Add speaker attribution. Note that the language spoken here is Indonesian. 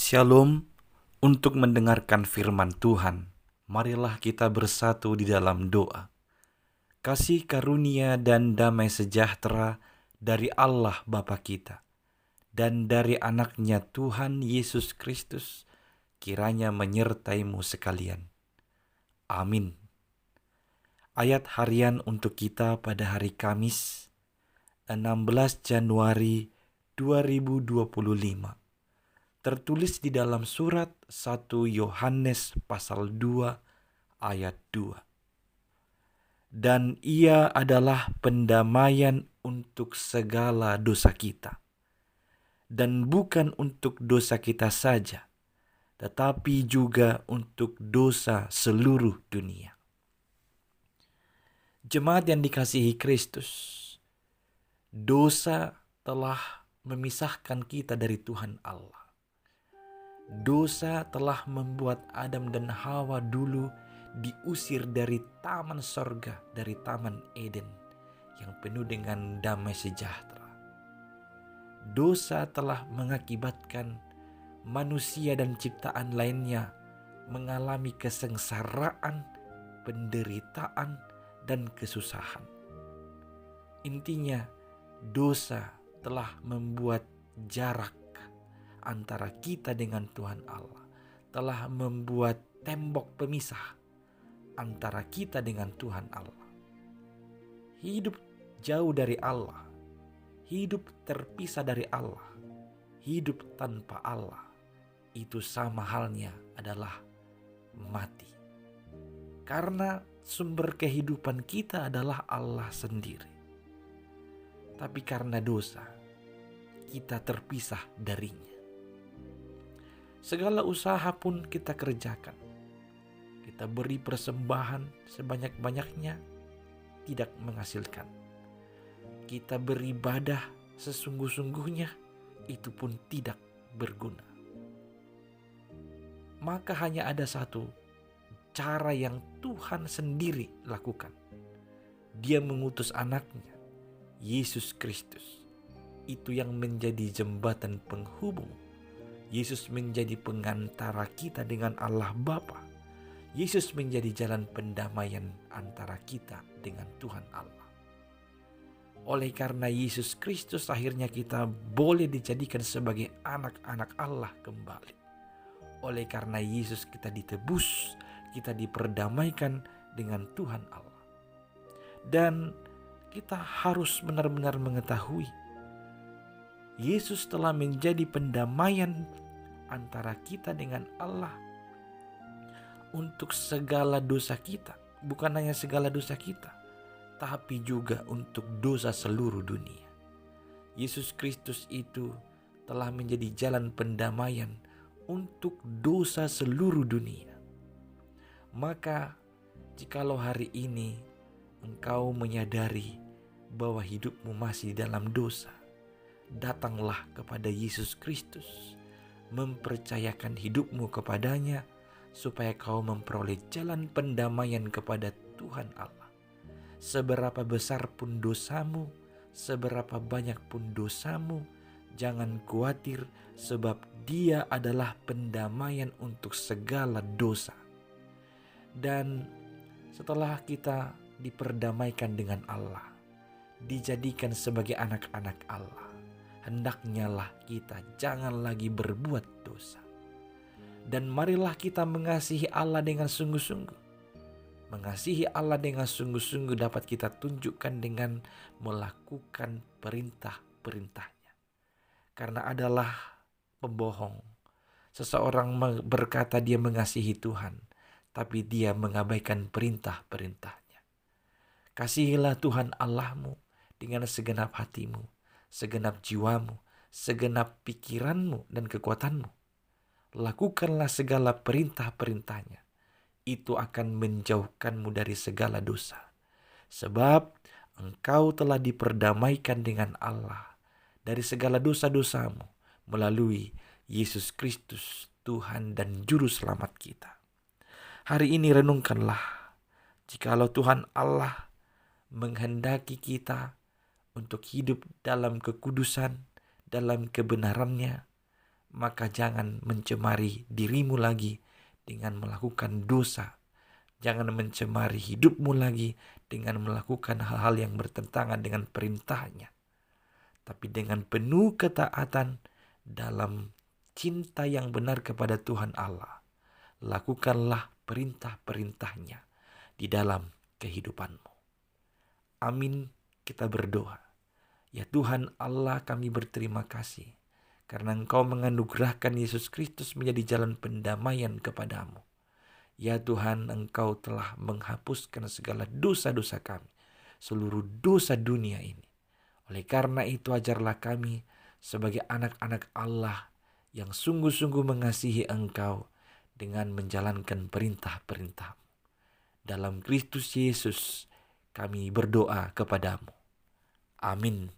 Speaker 1: Shalom. Untuk mendengarkan firman Tuhan, marilah kita bersatu di dalam doa. Kasih karunia dan damai sejahtera dari Allah Bapa kita dan dari anaknya Tuhan Yesus Kristus kiranya menyertaimu sekalian. Amin. Ayat harian untuk kita pada hari Kamis 16 Januari 2025 tertulis di dalam surat 1 Yohanes pasal 2 ayat 2. Dan ia adalah pendamaian untuk segala dosa kita. Dan bukan untuk dosa kita saja, tetapi juga untuk dosa seluruh dunia. Jemaat yang dikasihi Kristus, dosa telah memisahkan kita dari Tuhan Allah. Dosa telah membuat Adam dan Hawa dulu diusir dari taman sorga, dari taman Eden yang penuh dengan damai sejahtera. Dosa telah mengakibatkan manusia dan ciptaan lainnya mengalami kesengsaraan, penderitaan, dan kesusahan. Intinya, dosa telah membuat jarak antara kita dengan Tuhan Allah, telah membuat tembok pemisah antara kita dengan Tuhan Allah. Hidup jauh dari Allah, hidup terpisah dari Allah, hidup tanpa Allah, itu sama halnya adalah mati. Karena sumber kehidupan kita adalah Allah sendiri. Tapi karena dosa, kita terpisah darinya. Segala usaha pun kita kerjakan. Kita beri persembahan sebanyak-banyaknya, tidak menghasilkan. Kita beribadah sesungguh-sungguhnya, itu pun tidak berguna. Maka hanya ada satu cara yang Tuhan sendiri lakukan. Dia mengutus anaknya, Yesus Kristus. Itu yang menjadi jembatan penghubung. Yesus menjadi pengantara kita dengan Allah Bapa. Yesus menjadi jalan pendamaian antara kita dengan Tuhan Allah. Oleh karena Yesus Kristus, akhirnya kita boleh dijadikan sebagai anak-anak Allah kembali. Oleh karena Yesus kita ditebus, kita diperdamaikan dengan Tuhan Allah. Dan kita harus benar-benar mengetahui Yesus telah menjadi pendamaian antara kita dengan Allah untuk segala dosa kita. Bukan hanya segala dosa kita, tapi juga untuk dosa seluruh dunia. Yesus Kristus itu telah menjadi jalan pendamaian untuk dosa seluruh dunia. Maka jikalau hari ini engkau menyadari bahwa hidupmu masih dalam dosa, datanglah kepada Yesus Kristus, mempercayakan hidupmu kepadanya, supaya kau memperoleh jalan pendamaian kepada Tuhan Allah. Seberapa besar pun dosamu, seberapa banyak pun dosamu, jangan khawatir, sebab Dia adalah pendamaian untuk segala dosa. Dan setelah kita diperdamaikan dengan Allah, dijadikan sebagai anak-anak Allah, hendaknya lah kita jangan lagi berbuat dosa. Dan marilah kita mengasihi Allah dengan sungguh-sungguh. Mengasihi Allah dengan sungguh-sungguh dapat kita tunjukkan dengan melakukan perintah-perintahnya. Karena adalah pembohong. Seseorang berkata dia mengasihi Tuhan, tapi dia mengabaikan perintah-perintahnya. Kasihilah Tuhan Allahmu dengan segenap hatimu, segenap jiwamu, segenap pikiranmu dan kekuatanmu. Lakukanlah segala perintah-perintahnya. Itu akan menjauhkanmu dari segala dosa. Sebab engkau telah diperdamaikan dengan Allah dari segala dosa-dosamu melalui Yesus Kristus, Tuhan dan Juru Selamat kita. Hari ini renungkanlah, jikalau Tuhan Allah menghendaki kita untuk hidup dalam kekudusan, dalam kebenarannya, maka jangan mencemari dirimu lagi dengan melakukan dosa. Jangan mencemari hidupmu lagi dengan melakukan hal-hal yang bertentangan dengan perintahnya. Tapi dengan penuh ketaatan dalam cinta yang benar kepada Tuhan Allah, lakukanlah perintah-perintahnya di dalam kehidupanmu. Amin, kita berdoa. Ya Tuhan Allah, kami berterima kasih karena Engkau menganugerahkan Yesus Kristus menjadi jalan pendamaian kepadamu. Ya Tuhan, Engkau telah menghapuskan segala dosa-dosa kami, seluruh dosa dunia ini. Oleh karena itu ajarlah kami sebagai anak-anak Allah yang sungguh-sungguh mengasihi Engkau dengan menjalankan perintah-perintah. Dalam Kristus Yesus kami berdoa kepadamu. Amin.